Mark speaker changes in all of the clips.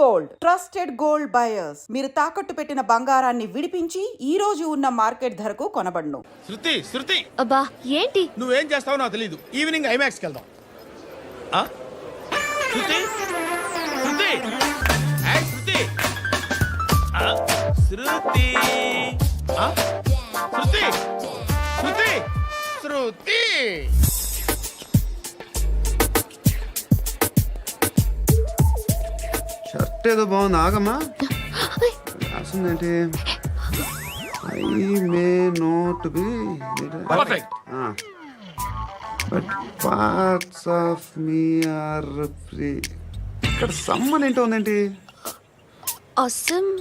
Speaker 1: Gold trusted gold buyers. మీరు తాకట్టు పెట్టిన బంగారాన్ని విడిపించి ఈ రోజు ఉన్న మార్కెట్ ధరకు కొనబడును.
Speaker 2: శృతి
Speaker 3: అబ్బా ఏంటి
Speaker 2: నువ్వేం చేస్తావో నాకు తెలీదు. ఈవినింగ్ ఐమాక్స్కి వెళ్దాం. శృతి శృతి ఏయ్ శృతి శృతి శృతి శృతి శృతి
Speaker 4: షర్ట్ ఏదో బాగుంది, ఆగమ్మా. రాసిందేంటి? I may not be
Speaker 2: perfect.
Speaker 4: But parts of me are free. ఇక్కడ సమ్మన్ ఏంటో ఉందేంటి?
Speaker 3: అసమ్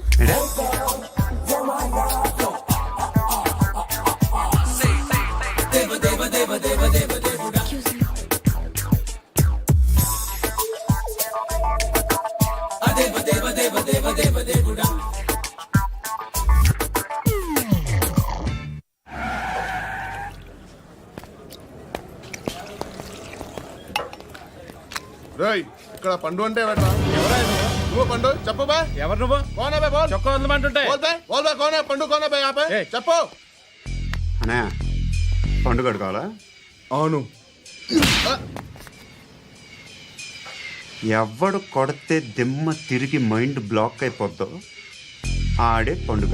Speaker 5: రేయ్, ఇక్కడ పండు అంటే ఎవరా? నువ్వు పండు చెప్పు బా.
Speaker 2: ఎవరు నువ్వు?
Speaker 5: కోనా బే బోల్.
Speaker 2: చొక్కా వదలమంటుంటే
Speaker 5: బోల్ బే బోల్ బే కోనా పండు కోనా బే ఆపే చెప్పు.
Speaker 4: అనే పండుగ కావాలా?
Speaker 5: అవును.
Speaker 4: ఎవడు కొడితే దిమ్మ తిరిగి మైండ్ బ్లాక్ అయిపోద్దో ఆడే పండుగ.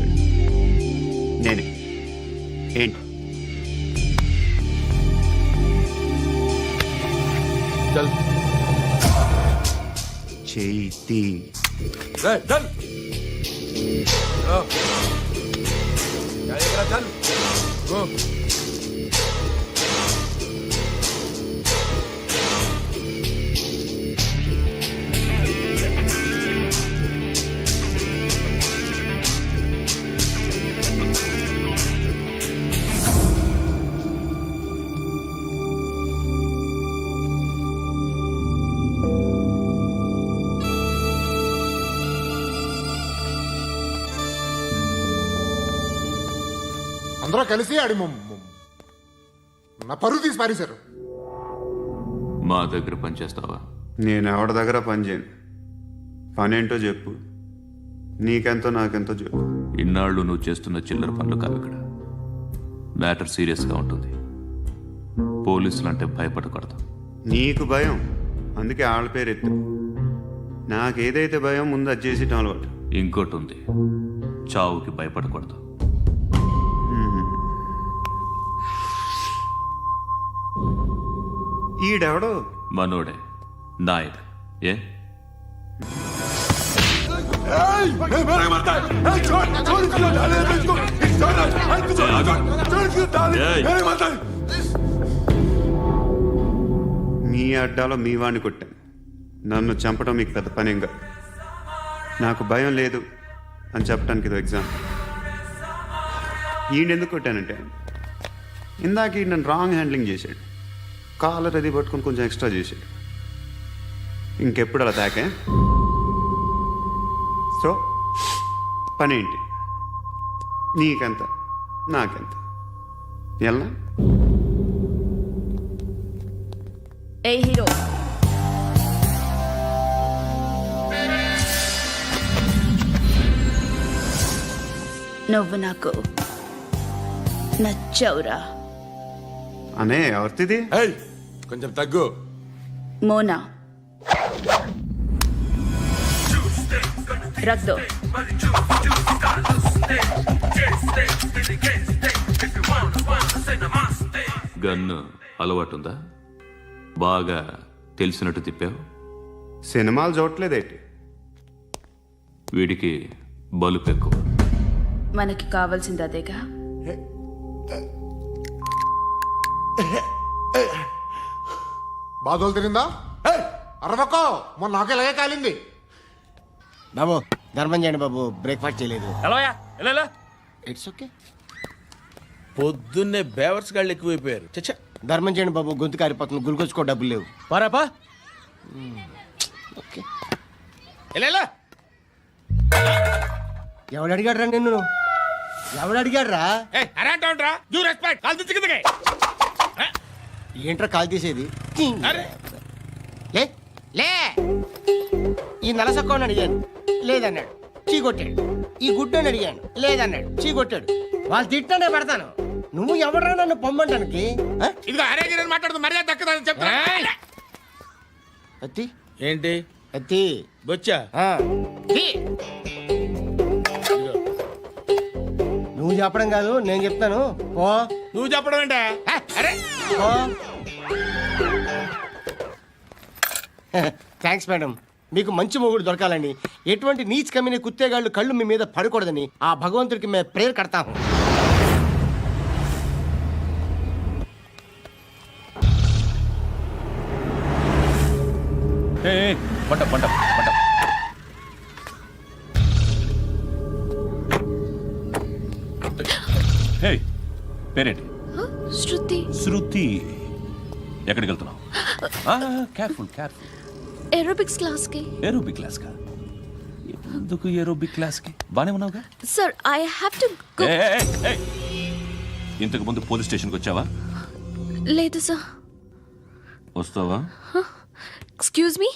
Speaker 4: నేనే. ఏంటి?
Speaker 5: చల్
Speaker 4: చేతి
Speaker 5: రేయ్ చల్. చల్ గో. అందరూ కలిసి ఆడి నా పరువు తీసి పారేశారు.
Speaker 6: మా దగ్గర పనిచేస్తావా?
Speaker 4: నేను ఎవరి దగ్గర పని చేయను. పనేంటో చెప్పు. నీకెంతో నాకెంతో చెప్పు.
Speaker 6: ఇన్నాళ్ళు నువ్వు చేస్తున్న చిల్లర పనులు కావు ఇక్కడ. మ్యాటర్ సీరియస్గా ఉంటుంది. పోలీసులు అంటే భయపడకూడదు.
Speaker 4: నీకు భయం, అందుకే ఆళ్ళ పేరు ఎత్తు. నాకేదైతే భయం ముందు అది చేసి అలవాటు.
Speaker 6: ఇంకోటి ఉంది, చావుకి భయపడకూడదు.
Speaker 4: ఈడెవడో
Speaker 6: మనోడే నాయక్. ఏ
Speaker 4: మీ అడ్డాలో మీ వాడిని కొట్టాను. నన్ను చంపడం మీకు పెద్ద పనేంగా. నాకు భయం లేదు అని చెప్పడానికి ఇది ఎగ్జామ్. ఈయనెందుకు కొట్టానంటే ఇందాక ఈ నన్ను రాంగ్ హ్యాండ్లింగ్ చేశాడు. కాలర్ అది పట్టుకొని కొంచెం ఎక్స్ట్రా చేశాడు. ఇంకెప్పుడు అలా తాకే. సో పనేంటి? నీకెంత నాకెంత ఎలా?
Speaker 1: ఏ హీరో,
Speaker 3: నువ్వు నాకు నచ్చవురా.
Speaker 4: అనే ఎవరిది?
Speaker 5: కొంచెం తగ్గు.
Speaker 3: మోనా రక్ దో.
Speaker 6: గన్ను అలవాటుందా? బాగా తెలిసినట్టు తిప్పావు.
Speaker 4: సినిమాలు చూడట్లేదేంటి?
Speaker 6: వీడికి బలుపు ఎక్కువ.
Speaker 3: మనకి కావాల్సింది అదేగా.
Speaker 5: బాధలు తిరిందా? అరవకో, మొన్న నాకు ఇలాగే కాలింది.
Speaker 7: బాబు ధర్మం చేయండి బాబు, బ్రేక్ఫాస్ట్ చేయలేదు.
Speaker 2: ఎలా
Speaker 7: ఇట్స్ ఓకే.
Speaker 2: పొద్దున్నే బేవర్స్ గాళ్ళు ఎక్కువైపోయారు. చచ్చా,
Speaker 7: ధర్మం చేయండి బాబు, గొంతు కారిపోతుంది, గురికొచ్చుకో డబ్బులు లేవు.
Speaker 2: పారాపా.
Speaker 7: ఓకే.
Speaker 2: ఎలా
Speaker 7: ఎవడు అడిగాడు రా నిన్ను? ఎవడు అడిగాడు రా?
Speaker 2: అరేంటా యూ రెస్పెక్ట్. కాల్ తెచ్చి కిందకి.
Speaker 7: ఏంట్రా కాల్ తీసేది?
Speaker 2: అరే
Speaker 7: లే లే ఈ నలసక్కని అడిగాను లేదన్నాడు చీ కొట్టాడు. ఈ గుడ్డని అడిగాను లేదన్నాడు చీ కొట్టాడు. వాళ్ళు తిట్టానే పెడతాను. నువ్వు ఎవడరా నన్ను పొమ్మంటానికి? ఆ?
Speaker 2: ఇదిగో అరే గిరని మాట్లాడుతూ మర్యాద దక్కదని చెప్తా.
Speaker 7: అత్తి
Speaker 2: ఏంటి
Speaker 7: అత్తి
Speaker 2: బొచ్చా?
Speaker 7: ఆ. తీ. నువ్వు చెప్పడం కాదు నేను చెప్తాను. ఓ
Speaker 2: నువ్వు చెప్పడం ఏంటే? అరే
Speaker 7: ఓ థ్యాంక్స్ మేడం. మీకు మంచి మొగుడు దొరకాలని, ఎటువంటి నీచ్ కమ్మిన కుత్తేగాళ్ళు కళ్ళు మీ మీద పడకూడదని ఆ భగవంతుడికి మేము ప్రేయర్ కడతాము.
Speaker 6: పంట పంట పంట. హే, పేరేంటి?
Speaker 3: శృతి.
Speaker 6: శృతి. ఎక్కడికి వెళ్తున్నావు? Careful careful.
Speaker 3: ఏరోబిక్స్ క్లాస్కి.
Speaker 6: ఏరోబిక్ క్లాస్ కా? ఎందుకు ఏరోబిక్ క్లాస్ కి? బానే ఉన్నావుగా?
Speaker 3: Sir I have to go.
Speaker 6: ఇంతకు ముందు పోలీస్ స్టేషన్కి వచ్చావా?
Speaker 3: లేదు సార్.
Speaker 6: వస్తావా?
Speaker 3: Excuse me.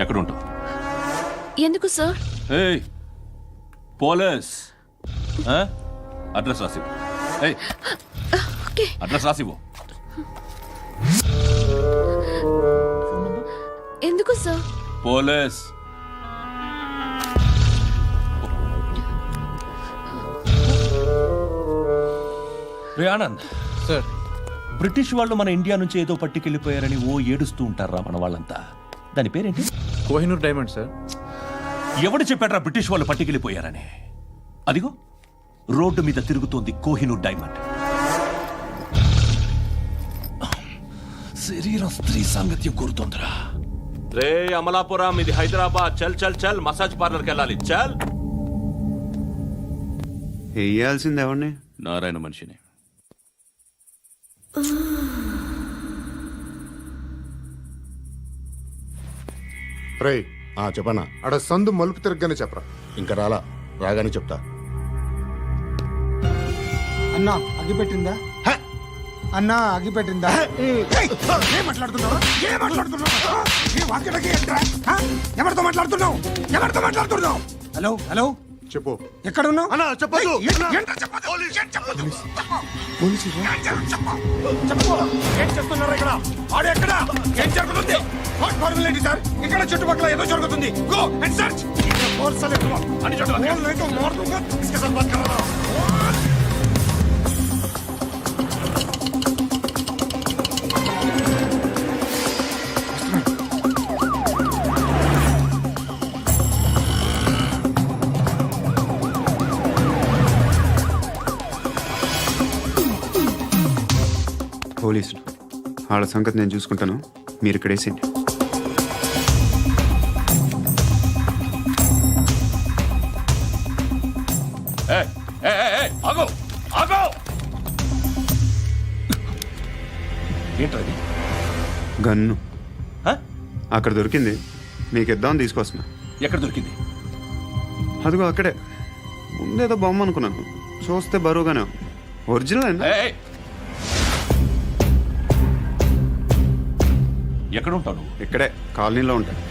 Speaker 6: ఎక్కడ ఉంటావు?
Speaker 3: ఎందుకు సార్?
Speaker 6: ఏయ్ పోలీస్, అడ్రస్ రాసివ్వు. ఏయ్
Speaker 3: ఓకే.
Speaker 6: అడ్రస్ రాసివ్వు.
Speaker 3: ఎందుకు సార్?
Speaker 6: పోలీస్. రే ఆనంద్
Speaker 2: సార్.
Speaker 6: బ్రిటిష్ వాళ్ళు మన ఇండియా నుంచి ఏదో పట్టుకెళ్ళిపోయారని ఓ ఏడుస్తూ ఉంటారా మన వాళ్ళంతా. దాని పేరేంటి?
Speaker 2: Kohinoor diamond sir.
Speaker 6: ఎవడు చెప్పాడ్రా బ్రిటిష్ వాళ్ళు పట్టుకెళ్ళిపోయారని? అదిగో రోడ్డు మీద తిరుగుతోంది కోహినూర్ డైమండ్. శరీరం స్త్రీ సాంగత్యం కోరుతోందిరా. రే అమలాపురం, ఇది హైదరాబాద్. చల్ చల్ చల్, మసాజ్ పార్లర్కి వెళ్ళాలి. చల్.
Speaker 4: వేయాల్సింది ఎవరిని?
Speaker 6: నారాయణ మనిషిని.
Speaker 5: రేయ్ చెప్పనా, అడ సందు మలుపు తిరగగానే చెప్పరా. ఇంకా రాగానే చెప్తా.
Speaker 8: అన్నా అగిపెట్టిందా? అన్నా అగిపెట్టిందా? ఏం మాట్లాడుతున్నావు? ఎవరితో మాట్లాడుతున్నావు? ఎవరితో మాట్లాడుతున్నావు? హలో హలో,
Speaker 5: చెప్పు.
Speaker 8: ఎక్కడ ఉన్నావు?
Speaker 5: అన్నా చెప్పదు.
Speaker 8: ఏం చేస్తున్నారు ఇక్కడ? ఆడు ఎక్కడ? ఏం జరుగుతుంది? వాట్ ఫార్మల్ ఏంటి సార్? ఇక్కడ చుట్టుపక్కల ఏదో జరుగుతుంది. Go and search. అని
Speaker 4: పోలీసులు వాళ్ళ సంగతి నేను చూసుకుంటాను, మీరు ఇక్కడ వేసేయండి.
Speaker 6: ఆగో ఆగో. ఏంటది?
Speaker 4: గన్ను అక్కడ దొరికింది, మీకు ఇద్దామని తీసుకొస్తున్నా.
Speaker 6: ఎక్కడ దొరికింది?
Speaker 4: అదిగో అక్కడే. ముందేదో బొమ్మ అనుకున్నాను, చూస్తే బరువుగానే ఉంది. ఒరిజినల్ అండి.
Speaker 6: ఎక్కడ ఉంటావు?
Speaker 4: ఇక్కడే కాలనీలో ఉంటాను.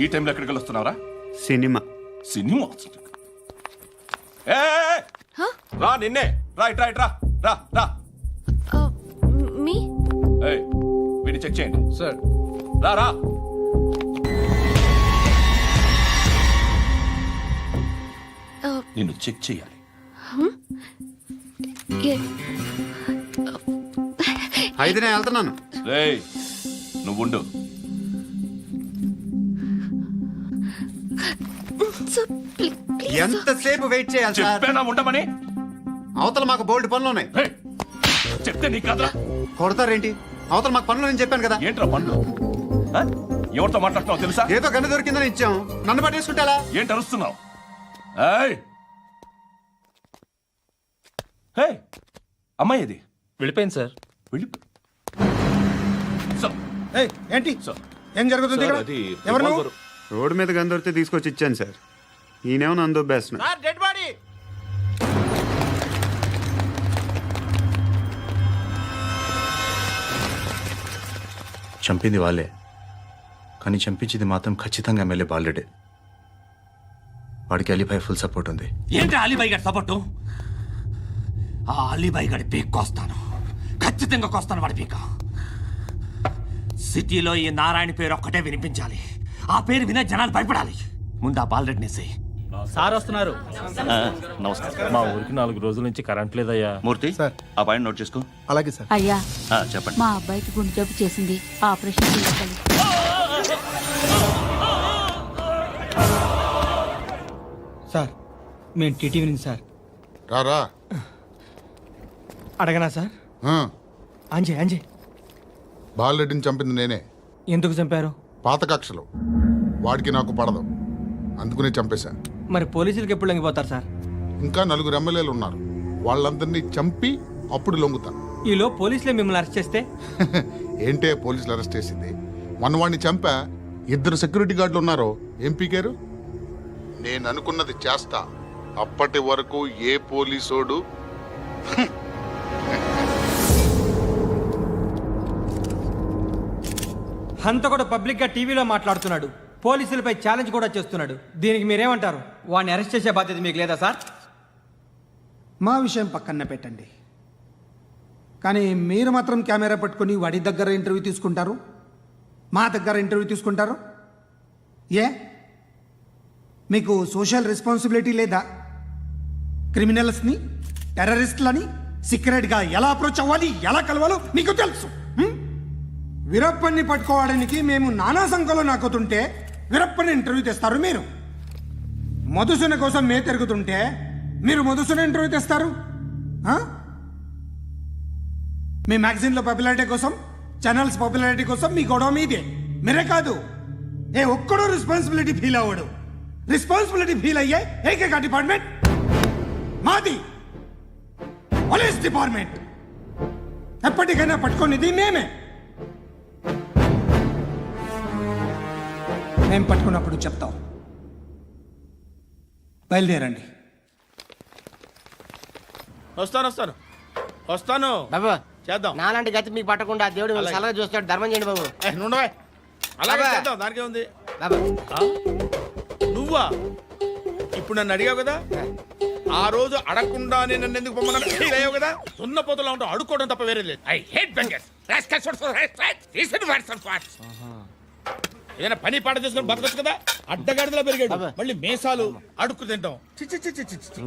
Speaker 6: ఈ టైంలో ఎక్కడికి వస్తున్నావురా?
Speaker 4: సినిమా.
Speaker 6: సినిమా? రా నిన్నే. రా ఇట్రా ఇట్రా. రా రా.
Speaker 3: మీ
Speaker 6: వీడిని చెక్ చేయండి
Speaker 2: సార్.
Speaker 6: రా రా. నిన్ను చెక్ చేయాలి.
Speaker 4: అయితే నేను వెళ్తున్నాను.
Speaker 6: రేయ్ నువ్వుండు.
Speaker 4: ఎంతసేపు వెయిట్ చేయాలి సార్?
Speaker 6: చెప్పేనా ఉండమని?
Speaker 4: అవతల మాకు బోల్డ్ పనులు ఉన్నాయి.
Speaker 6: రేయ్, చెప్తే నీకు కదరా.
Speaker 4: కొడతారేంటి? అవతల మాకు పనులు నేను చెప్పాను కదా.
Speaker 6: ఏంట్రా పండ్లు? ఎవరితో మాట్లాడుతున్నావు తెలుసా?
Speaker 4: ఏదో గన్ను దొరికిందని ఇచ్చాం, నన్ను పట్టేసుకుంటా.
Speaker 6: ఏంటి అరుస్తున్నావు? అమ్మాయి ఇది
Speaker 2: వెళ్ళిపోయింది సార్.
Speaker 6: వెళ్ళి
Speaker 8: ఏంటి? ఏం జరుగుతుంది ఇక్కడ? ఎవరు నువ్వు?
Speaker 4: రోడ్డు మీద గన్ను దొరికితే తీసుకొచ్చి ఇచ్చాను సార్. ఈయనేమో నన్ను దొబ్బేస్తున్నా.
Speaker 2: Sir dead body.
Speaker 9: చంపింది వాళ్ళే, కానీ చంపించింది మాత్రం ఖచ్చితంగా ఎమ్మెల్యే బాలుడే. వాడికి అలీభాయ్ ఫుల్ సపోర్ట్ ఉంది.
Speaker 8: ఏంటి అలీబాయి గారి సపోర్టు? ఆ అలీబాయి గారి పీక్ కోస్తాను, ఖచ్చితంగా కోస్తాను వాడి పీక. సిటీలో ఈ నారాయణ పేరు ఒక్కటే వినిపించాలి. ఆ పేరు వినే జనాలు భయపడాలి. ముందు ఆ బాలరెడ్డిని వేసేయ్.
Speaker 2: సార్ వస్తున్నారు.
Speaker 6: నమస్కారం.
Speaker 2: మా ఊరికి 4 రోజుల నుంచి కరెంట్ లేదయ్యా.
Speaker 6: మూర్తి, ఆ పాయింట్ నోట్ చేసుకో.
Speaker 5: అలాగే సార్.
Speaker 10: అయ్యా,
Speaker 6: చెప్పండి.
Speaker 10: మా అబ్బాయికి గుండె జబ్బు చేసింది, ఆపరేషన్ చేయాలి.
Speaker 7: సార్ మేము టీటీవీ నుంచి సార్.
Speaker 5: రారా.
Speaker 7: అడగనా సార్? అంజయ్
Speaker 5: బాలరెడ్డిని చంపింది నేనే.
Speaker 7: ఎందుకు చంపారు?
Speaker 5: పాత కక్షలు. వాడికి నాకు పడదు, అందుకునే చంపేశా.
Speaker 7: మరి పోలీసులకు ఎప్పుడు లొంగిపోతారు సార్?
Speaker 5: ఇంకా 4 ఎమ్మెల్యేలు ఉన్నారు, వాళ్ళందరినీ చంపి అప్పుడు లొంగుతా.
Speaker 7: ఈలో పోలీసులే మిమ్మల్ని అరెస్ట్ చేస్తే?
Speaker 5: ఏంటే పోలీసులు అరెస్ట్ చేసింది? మన వాడిని చంపా 2 సెక్యూరిటీ గార్డులు ఉన్నారు, ఏం పీకారు? నేను అనుకున్నది చేస్తా. అప్పటి వరకు ఏ పోలీసోడు
Speaker 7: హంతకుడు పబ్లిక్ గా టీవీలో మాట్లాడుతున్నాడు, పోలీసులపై ఛాలెంజ్ కూడా చేస్తున్నాడు. దీనికి మీరేమంటారు? వాడిని అరెస్ట్ చేసే బాధ్యత మీకు లేదా సార్?
Speaker 11: మా విషయం పక్కన పెట్టండి, కానీ మీరు మాత్రం కెమెరా పట్టుకొని వాడి దగ్గర ఇంటర్వ్యూ తీసుకుంటారు, మా దగ్గర ఇంటర్వ్యూ తీసుకుంటారు. ఏ మీకు సోషల్ రెస్పాన్సిబిలిటీ లేదా? క్రిమినల్స్ని, టెర్రరిస్టులని సీక్రెట్గా ఎలా అప్రోచ్ అవ్వాలి, ఎలా కలవాలో మీకు తెలుసు. వీరప్పన్ని పట్టుకోవడానికి మేము నానా సంఖ్యలో నాకుతుంటే వీరప్పని ఇంటర్వ్యూ తెస్తారు మీరు. మధుసూన కోసం మే తిరుగుతుంటే మీరు మధుసూన ఇంటర్వ్యూ తెస్తారు. మీ మ్యాగజైన్లో పాపులారిటీ కోసం, ఛానల్స్ పాపులారిటీ కోసం మీ గొడవ మీదే. మీరే కాదు, ఏ ఒక్కడో రెస్పాన్సిబిలిటీ ఫీల్ అవ్వడు. రెస్పాన్సిబిలిటీ ఫీల్ అయ్యే ఏకైక డిపార్ట్మెంట్ మాది, పోలీస్ డిపార్ట్మెంట్. ఎప్పటికైనా పట్టుకునేది మేమే. మేము పట్టుకున్నప్పుడు చెప్తాం. బయలుదేరండి.
Speaker 2: వస్తాను.
Speaker 7: బాబు
Speaker 2: చేద్దాం.
Speaker 7: నాలాంటి గతి మీకు పట్టకుండా దేవుడు మిమ్మల్ని సలహా చూస్తాడు. ధర్మం చేయండి బాబు.
Speaker 2: నుండవే. అలాగే
Speaker 7: అబ్బా.
Speaker 2: చేద్దాం, దానికే ఉంది.
Speaker 7: బాబు
Speaker 2: నువ్వా ఇప్పుడు నన్ను అడిగావు కదా, ఆ రోజు అడగకుండానే నన్ను ఎందుకు పొమ్మన్నాడు ఫీల్ అయ్యావు కదా. సున్న పోతలో ఉంటావు, అడుక్కోవడం తప్ప వేరే లేదు. I hate bangers. ఏదైనా పని పాట చేసుకుని బతకొచ్చు కదా. అడ్డగాడిదలా పెరిగాడు, మళ్ళీ మేసాలు అడుక్కు తింటాం. చి చి చి చి చి చి.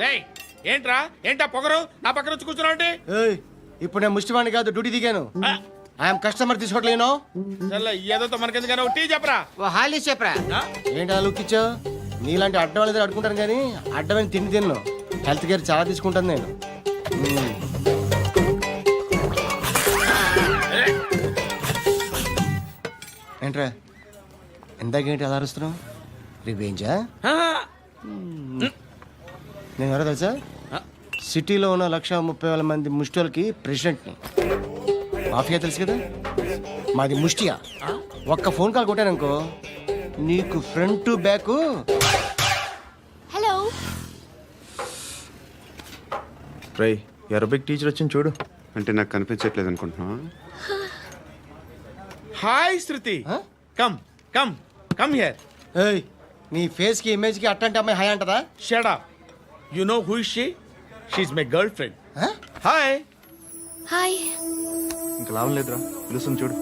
Speaker 2: రేయ్, ఏంటా పొగరు నా పక్కన వచ్చి కూర్చున్నావు అంటే?
Speaker 7: ఇప్పుడు నేను ముష్టివాణి కాదు, డ్యూటీ దిగాను. ఐఎమ్ కస్టమర్ తీసుకోవట్లేను.
Speaker 2: ఏదో మనకెందుకైనా టీ చెప్పరా.
Speaker 7: ఓ హాలీ చెప్పరా. ఏంటి అలా లుక్ ఇచ్చావు? నీలాంటి అడ్డం వాళ్ళ దగ్గర అడుకుంటాను, కానీ అడ్డమైన తిండి తిన్ను. హెల్త్ కేర్ చాలా తీసుకుంటాను నేను. ఏంట్రా ఇందాకేంటి అలా అరుస్తున్నావు? రివేంజా? నేను ఎవరో తెలుసా? సిటీలో ఉన్న 130,000 మంది ముష్టిలకి ప్రెసిడెంట్ని. మాఫియా తెలుసు కదా, మాది ముష్టియా. ఒక్క ఫోన్ కాల్ కొట్టాననుకో, నీకు ఫ్రంట్ టు బ్యాక్.
Speaker 3: హలో.
Speaker 9: రై, అరబిక్ టీచర్ వచ్చింది చూడు.
Speaker 4: అంటే నాకు కనిపించట్లేదు అనుకుంటున్నా.
Speaker 2: Hi Shruti, come come come here.
Speaker 7: ఏయ్, నీ ఫేస్ కి ఇమేజ్ కి అట్టంటే అమ్మాయి హాయ్ అంటదా?
Speaker 2: Shut up. You know who is she? She is my girlfriend. Hi.
Speaker 3: Hi.
Speaker 9: ఇంకా లాభం లేదురా, పిలుస్తుంది చూడు.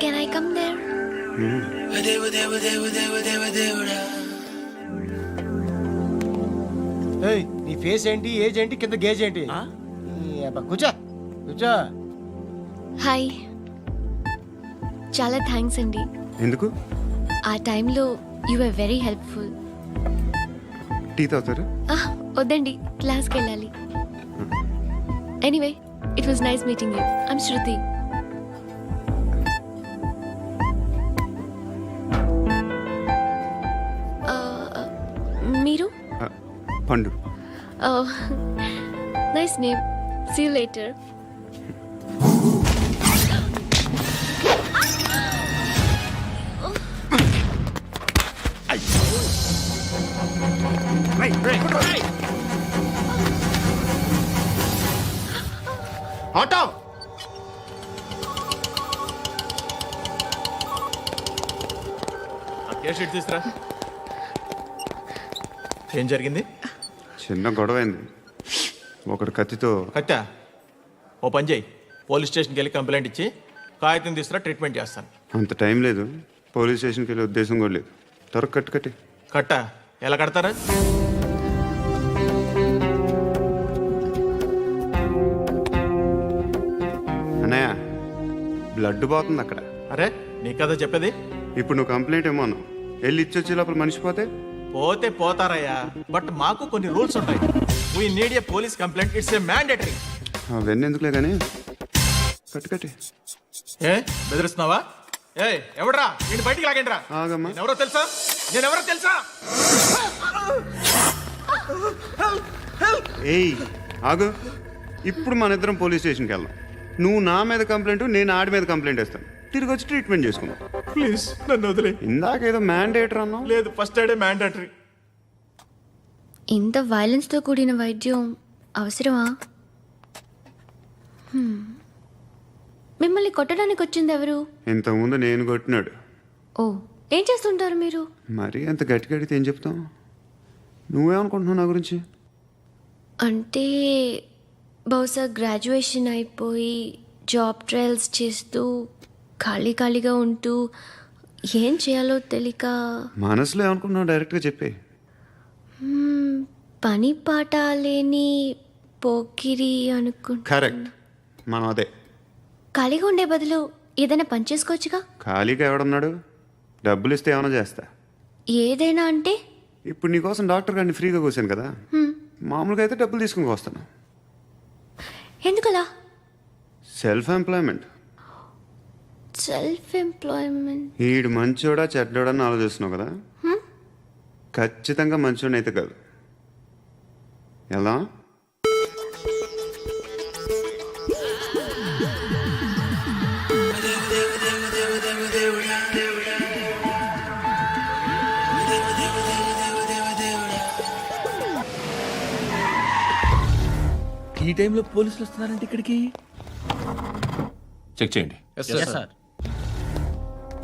Speaker 3: Can I come there?
Speaker 7: ఏయ్, నీ ఫేస్ ఏంటి, ఏజ్ ఏంటి, కింద గేజ్ ఏంటి? కూర్చో కూర్చో.
Speaker 3: హాయ్. చాలా థ్యాంక్స్ అండి.
Speaker 4: ఎందుకు?
Speaker 3: ఆ టైంలో you are very helpful.
Speaker 4: Tea తాగుతారు?
Speaker 3: వద్దండి, క్లాస్కి వెళ్ళాలి. Anyway, it was nice meeting you. I'm Shruti. మీరు?
Speaker 4: Pandu.
Speaker 3: Nice name. See you later.
Speaker 7: Auto
Speaker 8: case sheet తీసురా. ఏం జరిగింది?
Speaker 4: చిన్న గొడవ అయింది. ఒకడు కత్తితో.
Speaker 8: కట్టా, ఓ పని చేయి, పోలీస్ స్టేషన్కి వెళ్ళి కంప్లైంట్ ఇచ్చి కాగితం తీసుకురా, ట్రీట్మెంట్ చేస్తాను.
Speaker 4: అంత టైం లేదు, పోలీస్ స్టేషన్కి వెళ్ళే ఉద్దేశం కూడా లేదు. త్వరగా కట్టి
Speaker 8: కట్టా ఎలా కడతారా?
Speaker 4: అన్నయ్య, బ్లడ్ పోతుంది అక్కడ.
Speaker 8: అరే నీ కదా చెప్పేది.
Speaker 4: ఇప్పుడు నువ్వు కంప్లైంట్ ఏమో అన్నావు, వెళ్ళి ఇచ్చొచ్చే లోపల మనిషి పోతే
Speaker 8: పోతే పోతారయ్యా, బట్ మాకు కొన్ని రూల్స్ ఉంటాయి. We need a police complaint, it's a mandatory.
Speaker 4: అవన్నీ ఎందుకులే కానీ కట్టి
Speaker 8: ఏ బెదిరిస్తున్నావా? ఏ ఎవడ్రా నేను బయటికి లాగండిరా.
Speaker 4: ఆగమ్మా.
Speaker 8: ఎవరో తెలుసా? నేనెవరో తెలుసా?
Speaker 4: ఏయ్ ఆగు, ఇప్పుడు మన ఇద్దరం పోలీస్ స్టేషన్కి వెళ్దాం. నువ్వు నా మీద కంప్లైంట్, నేను ఆడి మీద కంప్లైంట్ వేస్తాను. తిరిగి వచ్చి ట్రీట్మెంట్ చేసుకుందాం.
Speaker 8: ప్లీజ్ నన్ను వదిలే.
Speaker 4: ఇందాకేదో మ్యాండేటర్ అన్నావు.
Speaker 8: లేదు, ఫస్ట్ ఎయిడే మ్యాండేటరీ.
Speaker 3: ఇంత వైలెన్స్తో కూడిన వైద్యం అవసరమా? మిమ్మల్ని కొట్టడానికి వచ్చింది ఎవరు?
Speaker 4: ఇంతకుముందు నేను కొట్టినాడు.
Speaker 3: ఓ, ఏం చేస్తుంటారు మీరు?
Speaker 4: మరీ అంత గట్టిగా అడిగితే ఏం చెప్తాం? నువ్వేమనుకుంటున్నావు నా గురించి?
Speaker 3: అంటే బహుశా గ్రాడ్యుయేషన్ అయిపోయి జాబ్ ట్రయల్స్ చేస్తూ ఖాళీగా ఉంటూ ఏం చేయాలో తెలియక.
Speaker 4: మనసులో ఏమనుకుంటున్నావు డైరెక్ట్గా చెప్పే.
Speaker 3: పని పాట లేని పోకిరి అనుకుంటా.
Speaker 4: కరెక్ట్, మనం అదే.
Speaker 3: ఖాళీగా ఉండే బదులు ఏదైనా పని చేసుకోవచ్చుగా.
Speaker 4: ఖాళీగా ఎవడున్నాడు? డబ్బులు ఇస్తే ఏమైనా చేస్తా.
Speaker 3: ఏదైనా అంటే?
Speaker 4: ఇప్పుడు నీకోసం డాక్టర్ గారిని ఫ్రీగా కూర్చాను కదా, మామూలుగా అయితే డబ్బులు తీసుకుని వస్తాను.
Speaker 3: ఎందుకలా?
Speaker 4: Self employment.
Speaker 3: Self employment.
Speaker 4: ఈడు మంచోడా చెడ్డోడా అని ఆలోచిస్తున్నావు కదా, ఖచ్చితంగా మంచోడని అయితే కాదు. ఎలా?
Speaker 2: ఈ టైంలో పోలీసులు వస్తున్నారంటే ఇక్కడికి.
Speaker 6: చెక్ చేయండి.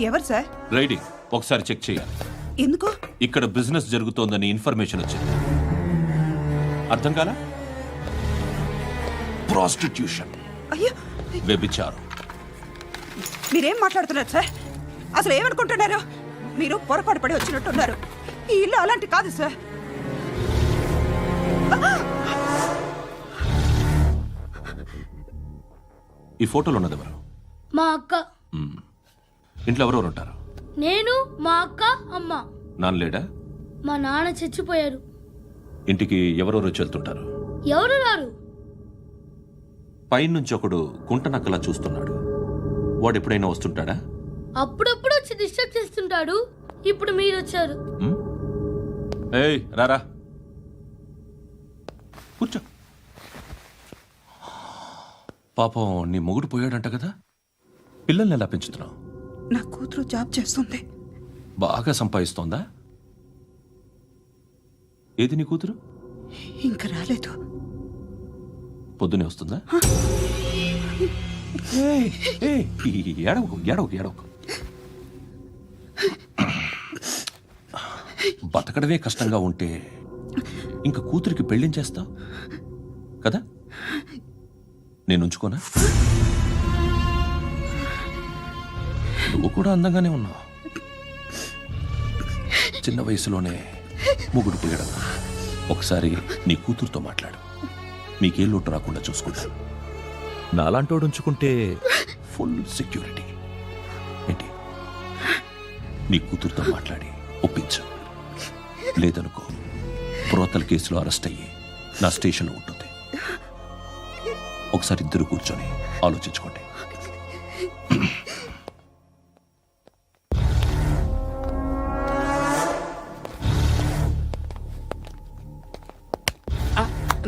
Speaker 1: ఎవరు సార్?
Speaker 6: రైడింగ్ ఒకసారి చెక్ చేయాలి.
Speaker 1: ఎందుకు?
Speaker 6: ఇక్కడ బిజినెస్ జరుగుతోందని ఇన్ఫర్మేషన్ వచ్చింది. అర్థం కాలా? ప్రాస్టిట్యూషన్,
Speaker 1: అయ్యో,
Speaker 6: వ్యభిచారం.
Speaker 1: మీరేం మాట్లాడుతున్నారు సార్? అసలు ఏమనుకుంటున్నారు? మీరు పొరపాటు పడి వచ్చినట్టున్నారు. ఈ ఇల్లు అలాంటి కాదు సార్.
Speaker 6: ఈ ఫోటోలో ఉన్నది ఎవరు?
Speaker 3: మా అక్క.
Speaker 6: ఇంట్లో ఎవరెవరు ఉంటారు?
Speaker 3: నేను, మా అక్క, అమ్మ.
Speaker 6: నాన్న లేడా?
Speaker 3: మా నాన్న చచ్చిపోయారు.
Speaker 6: ఇంటికి ఎవరెవరు వచ్చి వెళ్తుంటారు?
Speaker 3: ఎవరు రారు.
Speaker 6: పైనుంచి ఒకడు గుంట నక్కలా చూస్తున్నాడు. వాడు ఎప్పుడైనా వస్తుంటాడా?
Speaker 3: అప్పుడప్పుడు వచ్చి డిస్టర్బ్ చేస్తుంటాడు. ఇప్పుడు మీరు వచ్చారు.
Speaker 6: ఏయ్ రారా, కూర్చో. పాపం నీ మొగుడు పోయాడంట కదా, పిల్లల్ని ఎలా పెంచుతున్నావు?
Speaker 1: నా కూతురు జాబ్ చేస్తుంది.
Speaker 6: బాగా సంపాదిస్తోందా? ఏది నీ కూతురు?
Speaker 1: ఇంకా రాలేదు.
Speaker 6: పొద్దునే వస్తుందా? ఏడవకు ఏడవకు ఏడవకు. బతకడమే కష్టంగా ఉంటే ఇంకా కూతురికి పెళ్ళించేస్తావు కదా? నేను ఉంచుకోనా? నువ్వు కూడా అందంగానే ఉన్నావు. చిన్న వయసులోనే మొగుడు పోయడం. ఒకసారి నీ కూతురుతో మాట్లాడు, నీకే లోటు రాకుండా చూసుకుంటా. నాలాంటోడు ఉంచుకుంటే ఫుల్ సెక్యూరిటీ. ఏంటి? నీ కూతురుతో మాట్లాడి ఒప్పించు. లేదనుకో, ప్రోతల కేసులో అరెస్ట్ అయ్యి నా స్టేషన్లో ఉంటుంది. ఒకసారి ఇద్దరు కూర్చొని ఆలోచించుకోండి.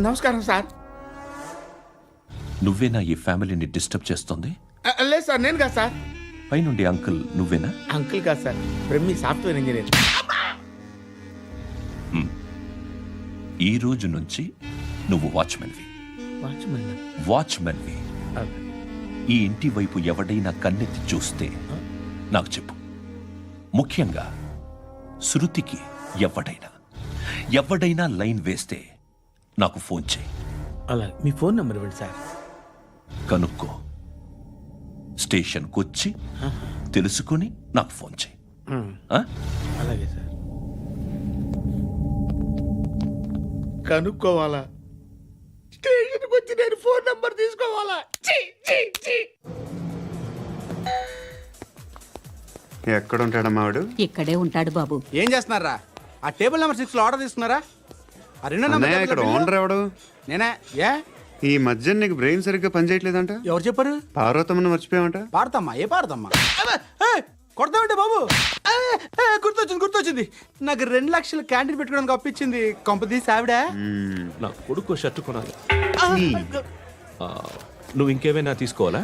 Speaker 2: నమస్కారం సార్.
Speaker 6: నువ్వేనా ఈ ఫ్యామిలీని డిస్టర్బ్ చేస్తుంది?
Speaker 2: లేదు సార్, నేను కాదు సార్.
Speaker 6: పైనుండి అంకుల్ నువ్వేనా?
Speaker 2: అంకుల్ కాదు సార్, బ్రహ్మి సాఫ్ట్వేర్ ఇంజనీర్.
Speaker 6: ఈ రోజు నుంచి నువ్వు వాచ్మెన్వి. వాచ్మెన్వి. ఈ ఇంటి వైపు ఎవడైనా కన్నెత్తి చూస్తే నాకు చెప్పు. ముఖ్యంగా శృతికి ఎవడైనా లైన్ వేస్తే నాకు ఫోన్ చేయి.
Speaker 2: అలా మీ ఫోన్ నెంబర్ ఇవ్వండి సార్.
Speaker 6: కనుక్కో, స్టేషన్కి వచ్చి తెలుసుకుని నాకు ఫోన్ చేయి. ఆ?
Speaker 2: అలాగే సార్. కనుక్కోవాలా? స్టేషన్కి వచ్చి నేను ఫోన్ నంబర్ తీసుకోవాలా? ఛీ, ఛీ, ఛీ.
Speaker 4: ఎక్కడ ఉంటాడమ్మా వాడు?
Speaker 10: ఇక్కడే ఉంటాడు బాబు.
Speaker 8: ఏం చేస్తున్నారా? ఆ టేబుల్ నెంబర్ 6 లో ఆర్డర్ తీసుకున్నారా? ఆ రెండో నెంబర్
Speaker 4: అన్నయ్య, ఇక్కడ ఓనర్ ఎవడు?
Speaker 8: నేనే. ఏ
Speaker 4: ఈ మధ్య నీకు బ్రెయిన్ సరిగ్గా పనిచేయట్లేదంట.
Speaker 8: ఎవరు చెప్పారు?
Speaker 4: పార్వతమ్మను మర్చిపోయామంట.
Speaker 8: పాడతామ్మా? ఏ పాడతామ్మా? కొడతామంటే బాబు. గుర్తొచ్చింది. నాకు 2 లక్షలు క్యాంటీన్ పెట్టుకోవడానికి అప్పించింది కొంపదీసి ఆవిడ.
Speaker 6: నా కొడుకు షర్ట్ కొనాలి. నువ్వు ఇంకేమైనా తీసుకోవాలా?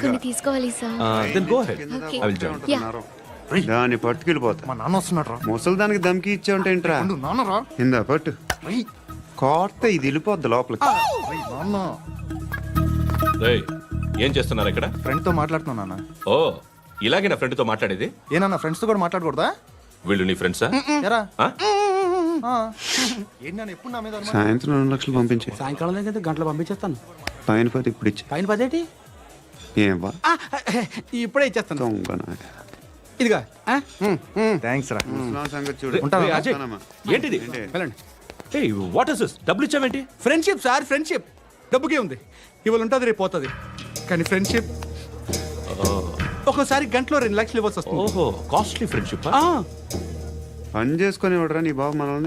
Speaker 3: కొన్ని తీసుకోవాలి sir.
Speaker 6: Then go ahead.
Speaker 3: Okay.
Speaker 6: I will join.
Speaker 4: దాన్ని పట్టుకెళ్ళిపోతా.
Speaker 9: మా నాన్న వస్తున్నాడు రా.
Speaker 4: ముసలి దానికి దమ్కి ఇచ్చావుంటేంట్రా?
Speaker 9: నాన్న రా.
Speaker 4: ఇందా పట్టు. కోర్త ఇది వెళ్ళిపోద్ది లోపలికి.
Speaker 9: నాన్న
Speaker 6: రేయ్, ఏం చేస్తున్నారు ఇక్కడ?
Speaker 9: ఫ్రెండ్ తో మాట్లాడుతున్నా నాన్న.
Speaker 6: ఓ, ఇలాగే నా ఫ్రెండ్తో మాట్లాడేది?
Speaker 9: ఏనా ఫ్రెండ్స్ తో కూడా మాట్లాడకూడదా?
Speaker 6: వీళ్ళు నీ ఫ్రెండ్సా?
Speaker 9: ఎరా
Speaker 6: ఆ?
Speaker 9: ఏంటి నాన్న ఎప్పుడు నా మీద అనుమానం?
Speaker 4: సాయంత్రం 2 లక్షలు పంపించే.
Speaker 8: సాయంకాలం దగ్గర గంటలు పంపించేస్తాను.
Speaker 4: పైన 10 ఇప్పుడు ఇచ్చే.
Speaker 8: పైన 10
Speaker 4: ఏం వా
Speaker 8: ఇప్పుడే ఇచ్చేస్తాను.
Speaker 4: దొంగనా.
Speaker 8: ఇదిగా
Speaker 9: థ్యాంక్స్ రా.
Speaker 4: ముసలాం సంగతి చూడు.
Speaker 6: రేయ్, అజయ్, ఏంటిది?
Speaker 8: వెళ్ళండి.
Speaker 6: ఏయ్, వాట్ ఇస్ దిస్? డబ్బులు ఇచ్చావేంటి?
Speaker 8: Friendship sir, friendship. డబ్బుకే ఉంది. ఇవాళ ఉంటుంది, రేపు పోతుంది. కానీ ఫ్రెండ్షిప్ ఒక్కోసారి గంటలో 2 లక్షలు ఇవ్వాల్సి వస్తుంది.
Speaker 6: ఓహో, కాస్ట్లీ ఫ్రెండ్షిప్.
Speaker 4: పని చేసుకొని ఇవ్వడరా నీ బాబు మనల్ని.